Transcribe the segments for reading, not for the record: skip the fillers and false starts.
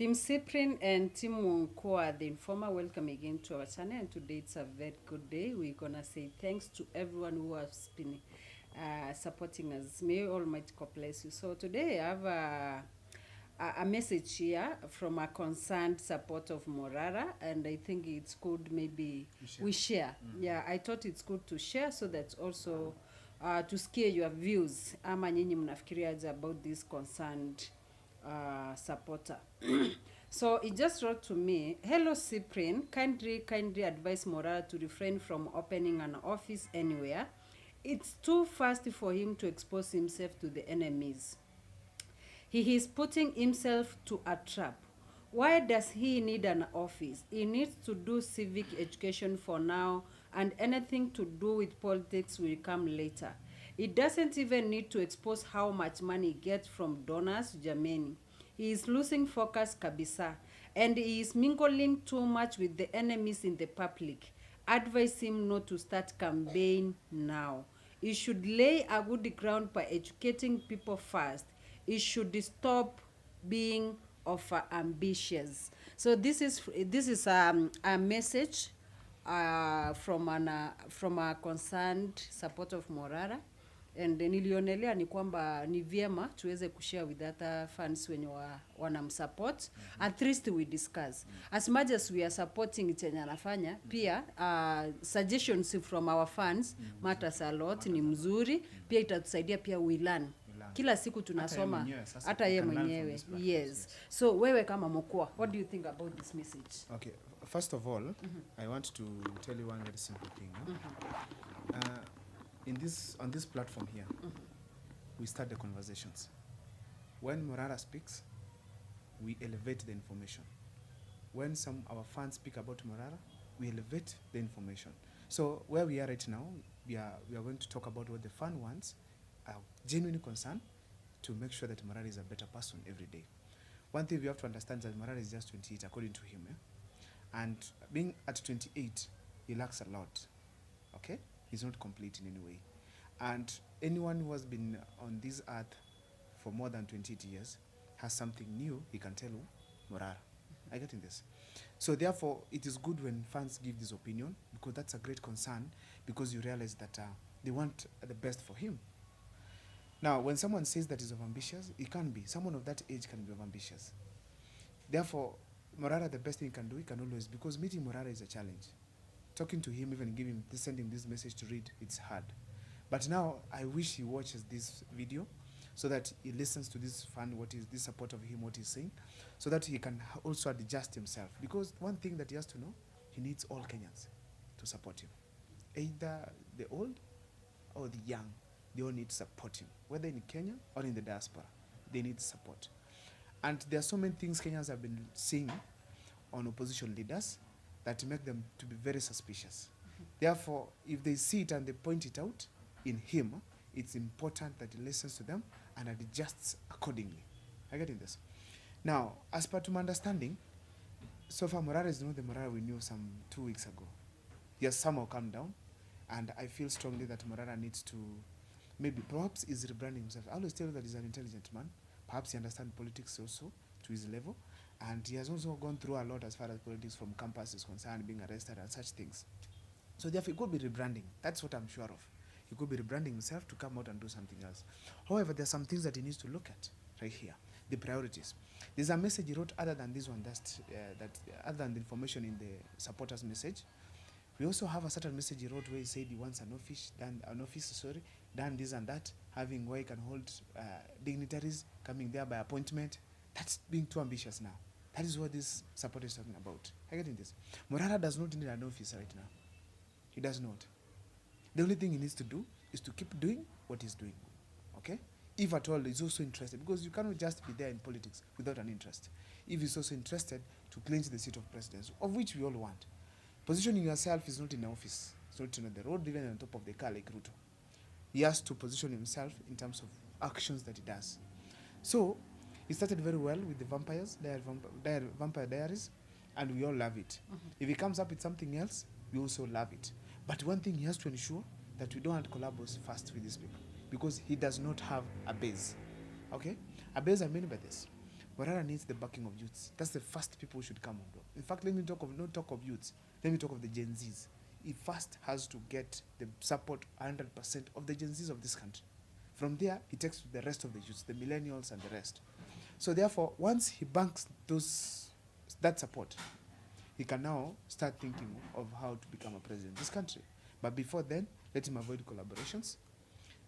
Team Cyprian and Team Munkoa, the informer, welcome again to our channel. And today it's a very good day. We're gonna say thanks to everyone who has been supporting us. May Almighty God bless you. So today I have a message here from a concerned supporter of Morara, and I think it's good maybe we share. Yeah, I thought it's good to share so that also to scare your views. Ama nyinyi mnafikiriaje about this concerned supporter. So he just wrote to me, "Hello Cyprian, kindly advise Morara to refrain from opening an office anywhere. It's too fast for him to expose himself to the enemies. He is putting himself to a trap. Why does he need an office? He needs to do civic education for now, and anything to do with politics will come later. He doesn't even need to expose how much money he gets from donors, Jameni. He is losing focus kabisa, and he is mingling too much with the enemies in the public. Advise him not to start campaign now. He should lay a good ground by educating people first. He should stop being over ambitious." So this is a message from a concerned supporter of Morara, and nilionelea ni kwamba ni vyema tuweze kushare with other fans wenye wanamsupport. At least we discuss as much as we are supporting chenye anafanya. Pia suggestions from our fans matters a lot, ni mzuri. Pia itatusaidia pia we learn. Kila siku tunasoma hata yeye mwenyewe. Yes. So wewe kama Mokwa, what do you think about this message? Okay, first of all, I want to tell you one very simple thing. On this platform here, we start the conversations. When Morara speaks, we elevate the information. When our fans speak about Morara, we elevate the information. So where we are right now, we are going to talk about what the fan wants, genuine concern, to make sure that Morara is a better person every day. One thing we have to understand is that Morara is just 28, according to him. And being at 28, he lacks a lot. Okay? He's not complete in any way. And anyone who has been on this earth for more than 28 years has something new he can tell Morara. I get in this. So therefore, it is good when fans give this opinion, because that's a great concern, because you realize that they want the best for him. Now, when someone says that he's ambitious, it can be. Someone of that age can be ambitious. Therefore, Morara, the best thing he can do, he can always, because meeting Morara is a challenge. Talking to him, even sending this message to read, it's hard. But now, I wish he watches this video so that he listens to this fan, this support of him, what he's saying, so that he can also adjust himself. Because one thing that he has to know, he needs all Kenyans to support him. Either the old or the young, they all need to support him. Whether in Kenya or in the diaspora, they need support. And there are so many things Kenyans have been seeing on opposition leaders that make them to be very suspicious. Therefore, if they see it and they point it out in him, it's important that he listens to them and adjusts accordingly. I get in this. Now, as per to my understanding, so far Morara is not the Morara we knew some 2 weeks ago. He has somehow calmed down, and I feel strongly that Morara needs to, maybe, perhaps he's rebranding himself. I always tell you that he's an intelligent man. Perhaps he understands politics also to his level, and he has also gone through a lot as far as politics from campus is concerned, being arrested and such things. So therefore, he could be rebranding. That's what I'm sure of. He could be rebranding himself to come out and do something else. However, there are some things that he needs to look at right here, the priorities. There's a message he wrote other than this one, other than the information in the supporters message. We also have a certain message he wrote where he said he wants an office, done this and that, having where he can hold dignitaries coming there by appointment. That's being too ambitious now. That is what this supporter is talking about. I get in this. Morara does not need an office right now. He does not. The only thing he needs to do is to keep doing what he's doing. Okay? If at all he's also interested, because you cannot just be there in politics without an interest. If he's also interested to clinch the seat of presidency, of which we all want. Positioning yourself is not in the office. It's not on the road, even on top of the car like Ruto. He has to position himself in terms of actions that he does. So, he started very well with the Vampire Diaries, and we all love it. If he comes up with something else, we also love it. But one thing he has to ensure, that we don't have collabos fast with these people, because he does not have a base. Okay? A base, I mean by this. Morara needs the backing of youths. That's the first people who should come on board. In fact, let me talk of not talk of youths. Let me talk of the Gen Zs. He first has to get the support 100% of the Gen Zs of this country. From there, he takes to the rest of the youths, the millennials and the rest. So therefore, once he banks that support, he can now start thinking of how to become a president of this country. But before then, let him avoid collaborations.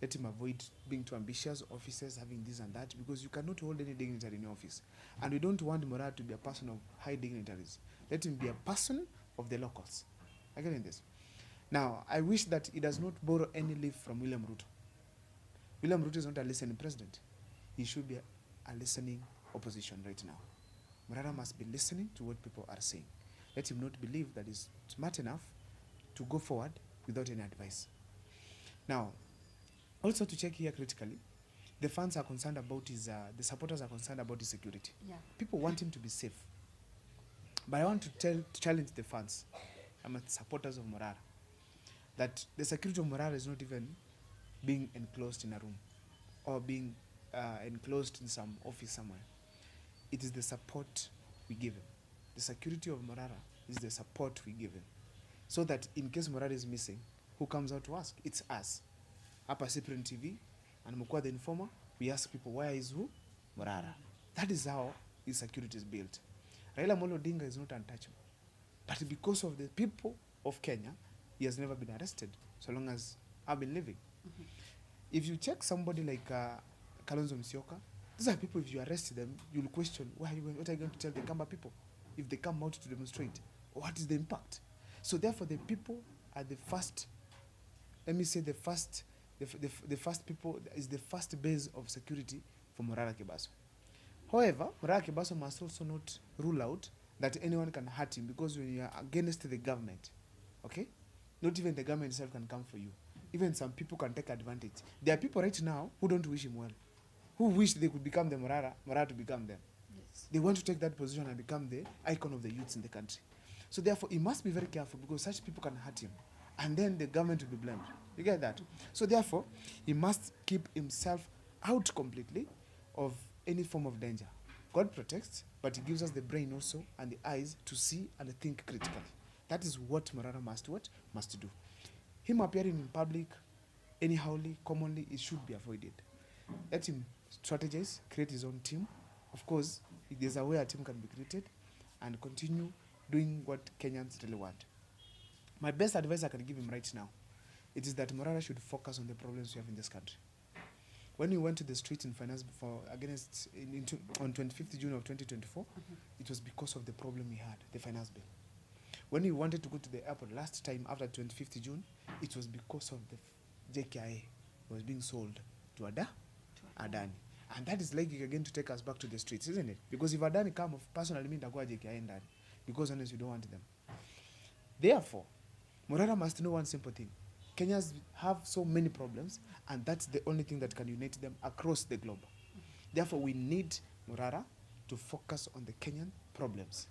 Let him avoid being too ambitious, officers having this and that, because you cannot hold any dignitary in your office. And we don't want Morara to be a person of high dignitaries. Let him be a person of the locals. I get in this. Now, I wish that he does not borrow any leaf from William Ruto. William Ruto is not a listening president. He should be a listening opposition right now. Morara must be listening to what people are saying. Let him not believe that he's smart enough to go forward without any advice. Now, also to check here critically, the fans are concerned about his, the supporters are concerned about his security. Yeah. People want him to be safe. But I want to challenge the fans, supporters of Morara, that the security of Morara is not even being enclosed in a room or being enclosed in some office somewhere. It is the support we give him. The security of Morara is the support we give him. So that in case Morara is missing, who comes out to ask? It's us. Up at Cyprian TV and Mukwa the Informer, we ask people, where is who? Morara. That is how his security is built. Raila Amolo Odinga is not untouchable. But because of the people of Kenya, he has never been arrested, so long as I've been living. Mm-hmm. If you check somebody like Kalonzo Musyoka, these are people, if you arrest them, you'll question, what are you going to tell the Kamba people if they come out to demonstrate? What is the impact? So therefore, the people are the first, let me say the first people, is the first base of security for Morara Kebaso. However, Morara Kebaso must also not rule out that anyone can hurt him, because when you are against the government, okay, not even the government itself can come for you. Even some people can take advantage. There are people right now who don't wish him well, who wish they could become the Morara to become them. Yes. They want to take that position and become the icon of the youths in the country. So therefore, he must be very careful, because such people can hurt him. And then the government will be blamed. You get that? So therefore, he must keep himself out completely of any form of danger. God protects, but he gives us the brain also and the eyes to see and think critically. That is what Morara must do. Him appearing in public, anyhowly, commonly, it should be avoided. Let him strategize, create his own team. Of course, there's a way a team can be created, and continue doing what Kenyans really want. My best advice I can give him right now, it is that Morara should focus on the problems we have in this country. When we went to the street in finance on 25th June of 2024, it was because of the problem we had, the finance bill. When we wanted to go to the airport last time after 25th June, it was because of the JKIA was being sold to Adani. And that is likely again to take us back to the streets, isn't it? Because if Adani come, personally, me go JKIA Ndani, because honestly, we don't want them. Therefore, Morara must know one simple thing. Kenyans have so many problems, and that's the only thing that can unite them across the globe. Therefore, we need Morara to focus on the Kenyan problems.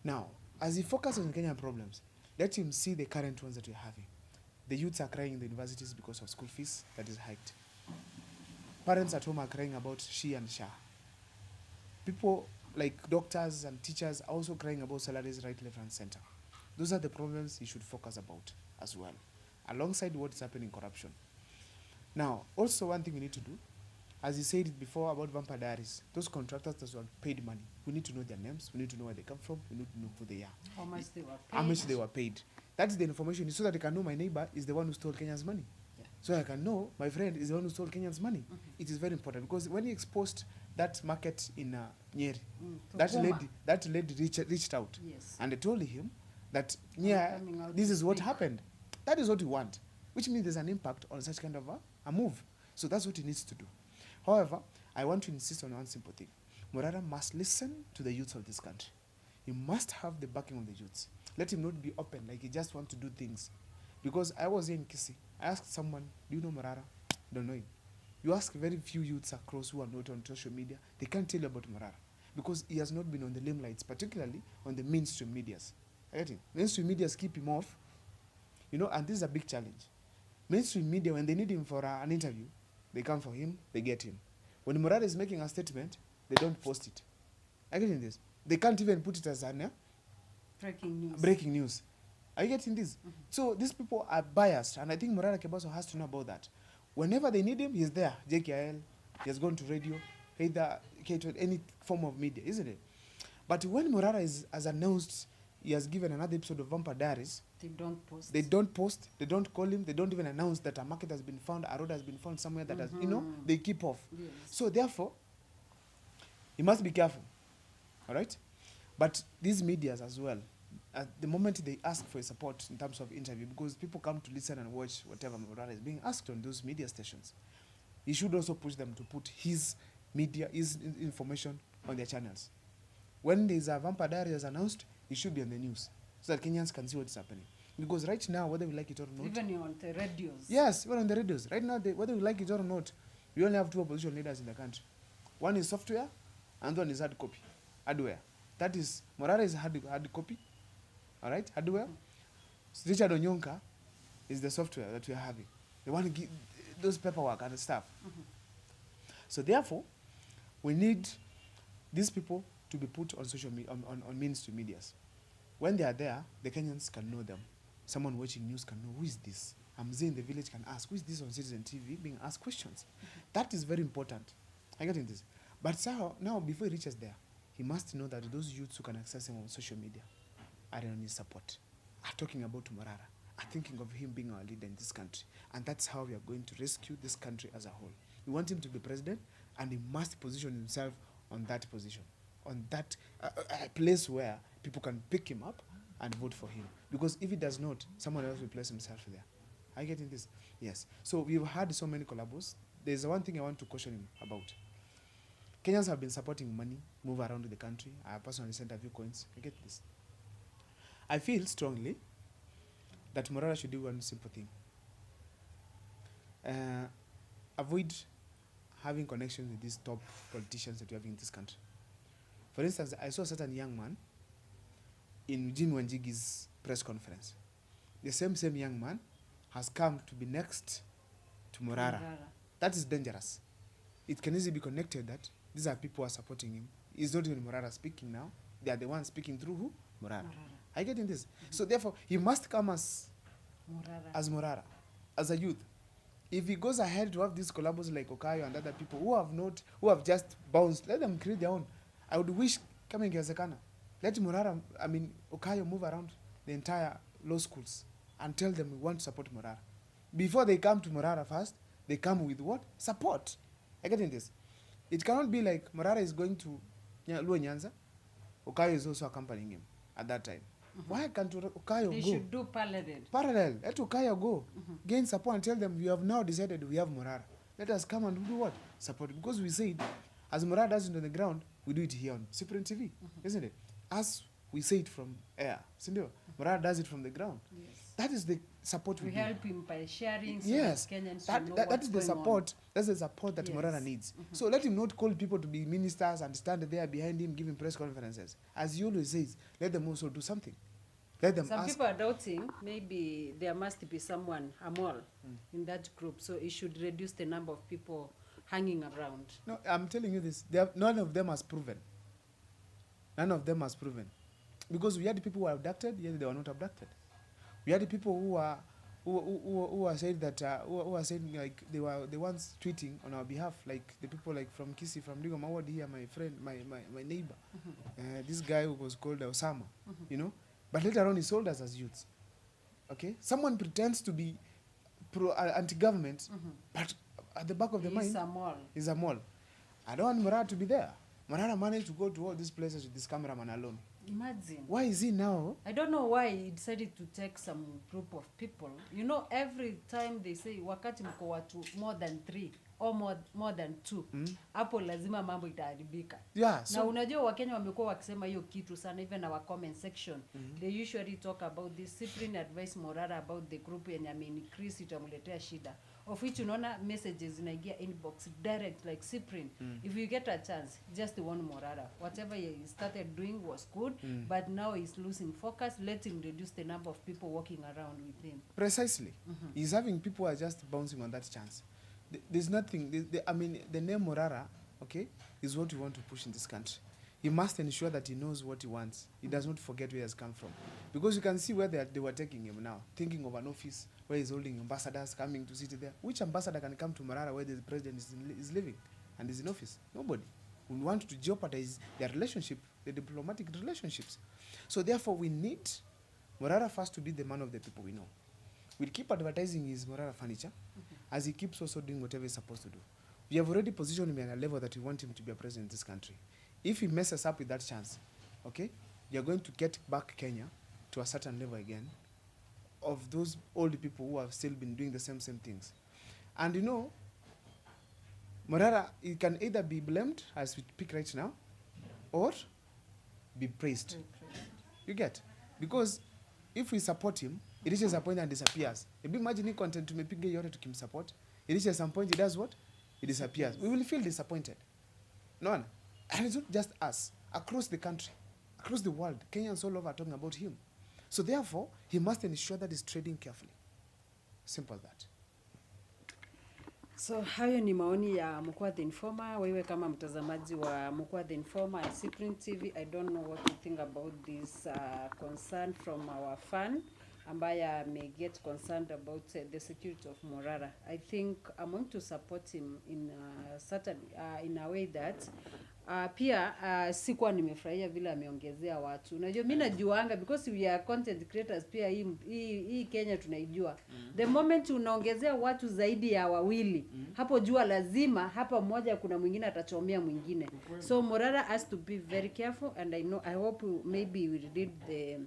Now, as he focuses on Kenyan problems, let him see the current ones that we're having. The youths are crying in the universities because of school fees that is hiked. Parents at home are crying about She and Sha. People like doctors and teachers are also crying about salaries right, left, and center. Those are the problems he should focus about as well, alongside what is happening in corruption. Now, also one thing we need to do, as he said it before about Vampire Diaries, those contractors that were paid money, we need to know their names, we need to know where they come from, we need to know who they are. How much they were paid. How much they were paid. That's the information, so that I can know my neighbor is the one who stole Kenya's money. Yeah. So I can know my friend is the one who stole Kenya's money. Mm-hmm. It is very important, because when he exposed that market in Nyeri, that lady reached out. Yes. And they told him that, this is what happened. That is what we want, which means there's an impact on such kind of a move. So that's what he needs to do. However, I want to insist on one simple thing. Morara must listen to the youths of this country. He must have the backing of the youths. Let him not be open, like he just wants to do things. Because I was here in Kisii. I asked someone, do you know Morara? Don't know him. You ask very few youths across who are not on social media, they can't tell you about Morara. Because he has not been on the limelights, particularly on the mainstream medias. I get him. Mainstream medias keep him off. And this is a big challenge. Mainstream media, when they need him for an interview, they come for him, they get him. When Morara is making a statement, they don't post it. Are you getting this? They can't even put it as an breaking news. Are you getting this? So these people are biased, and I think Morara Kebaso has to know about that. Whenever they need him, he's there. JKIL, he has gone to radio, either any form of media, isn't it? But when Morara has announced he has given another episode of Vampire Diaries, they don't post. They don't call him. They don't even announce that a market has been found, a road has been found somewhere that has, they keep off. Yes. So therefore, he must be careful. All right? But these medias as well, at the moment they ask for support in terms of interview, because people come to listen and watch whatever Morara is being asked on those media stations, he should also push them to put his media, his information on their channels. When there's a Vampire Diaries announced, it should be on the news so that Kenyans can see what's happening. Because right now, whether we like it or not... Even on the radios. Yes, even on the radios. Right now, whether we like it or not, we only have two opposition leaders in the country. One is software, and one is hardware. That is, Morara is hard copy, all right, hardware. Richard Onyonka is the software that we are having. They want to give those paperwork and stuff. So therefore, we need these people to be put on social media, on mainstream medias. When they are there, the Kenyans can know them. Someone watching news can know, who is this? Amzee in the village can ask, who is this on Citizen TV being asked questions? That is very important. I get in this. But so now, before he reaches there, he must know that those youths who can access him on social media are on his support, are talking about Morara, are thinking of him being our leader in this country. And that's how we are going to rescue this country as a whole. We want him to be president, and he must position himself on that position, on that place where people can pick him up and vote for him. Because if he does not, someone else will place himself there. Are you getting this? Yes. So we've had so many collabos. There's one thing I want to caution him about. Kenyans have been supporting money move around the country. I personally sent a few coins. You get this? I feel strongly that Morara should do one simple thing. Avoid having connections with these top politicians that we have in this country. For instance, I saw a certain young man in Jim Wanjigi's press conference. The same young man has come to be next to Morara. That is dangerous. It can easily be connected that these are people who are supporting him. It's not even Morara speaking now. They are the ones speaking through who? Morara. Are you getting this? So therefore, he must come as Morara, as a youth. If he goes ahead to have these collabos like Okayo and other people who have just bounced, let them create their own. I would wish coming Gezekana, let Okayo move around the entire law schools and tell them we want to support Morara. Before they come to Morara first, they come with what? Support. I get in this. It cannot be like Morara is going to Luo Nyanza, Okayo is also accompanying him at that time. Why can't Okayo go? They should do parallel. Let Okayo go. Gain support and tell them we have now decided we have Morara. Let us come and do what? Support. Because we said, as Morara does it on the ground, we do it here on Cyprian TV, isn't it? As we say it from air, Morara does it from the ground. Yes. That is the support we help him by sharing. So yes, Kenyans that is the support. That's the support that Morara needs. So let him not call people to be ministers and stand there behind him giving press conferences. As he always says, let them also do something. Let them Some ask. people are doubting maybe there must be someone, Amol, in that group. So it should reduce the number of people hanging around. No, I'm telling you this. None of them has proven. None of them has proven. Because we had people who were abducted, yet they were not abducted. We had people who are saying that who are saying like they were the ones tweeting on our behalf, like the people like from Kisi, from Ligo Mawad here, my friend, my neighbor, this guy who was called Osama, but later on he sold us as youths. Okay, someone pretends to be anti-government, but at the back of the mind, he's a mall. I don't want Morara to be there. Morara managed to go to all these places with this cameraman alone. Imagine. Why is he now? I don't know why he decided to take some group of people. Every time they say wakati mko watu more than 3 or more than 2, hapo lazima mambo itaharibika. Yeah, so na unajua Wakenya wamekuwa wakisema hiyo kitu sana, even our comment section. They usually talk about this. Cyprian advice Morara about the group yenye increase itamletea shida. Of which unaona messages inaingia inbox direct like Cyprian. If you get a chance, just warn Morara. Whatever he started doing was good, but now he's losing focus. Let him reduce the number of people walking around with him. Precisely. He's having people who are just bouncing on that chance. There's nothing. The name Morara, okay, is what we want to push in this country. he must ensure that he knows what he wants. He does not forget where he has come from. Because you can see where they were taking him now, thinking of an office where he's holding ambassadors coming to sit there. Which ambassador can come to Morara where the president is living and is in office? Nobody. We want to jeopardize their relationship, the diplomatic relationships. So therefore, we need Morara first to be the man of the people we know. We'll keep advertising his Morara furniture as he keeps also doing whatever he's supposed to do. We have already positioned him at a level that we want him to be a president in this country. If he messes up with that chance, okay, you're going to get back Kenya to a certain level again of those old people who have still been doing the same things. And you know, Morara, it can either be blamed, as we speak right now, or be praised. You get? Because if we support him, it reaches a point and disappears. If you imagine content to make yote to support, it reaches some point, it does what? It disappears. We will feel disappointed. No one. And it's not just us. Across the country, across the world, Kenyans all over are talking about him. So therefore, he must ensure that he's trading carefully. Simple as that. So hayo ni maoni ya Mukwa the Informer. Wewe kama mtazamaji wa Mukwa the Informer and Cyprian TV, I don't know what to think about this concern from our fan ambaye may get concerned about the security of Morara. I think I'm going to support him in in a way that pia sikuwa nimefurahia vile ameongezea watu. Unajua mimi najuanga because we are content creators pia hii Kenya tunaijua. The moment unaongezea watu zaidi ya wawili, hapo jua lazima hapa mmoja kuna mwingine atachomea mwingine. So Morara has to be very careful, and I hope maybe we read the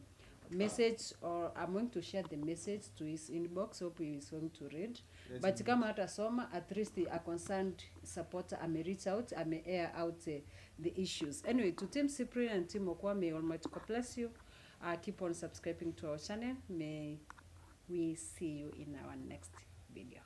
message, or I'm going to share the message to his inbox. Hope he is going to read. But kama hata soma, at least a concerned supporter reach out, air out the issues. Anyway, to Team Cyprian and Team Okwa, may Almighty God bless you. Keep on subscribing to our channel. May we see you in our next video.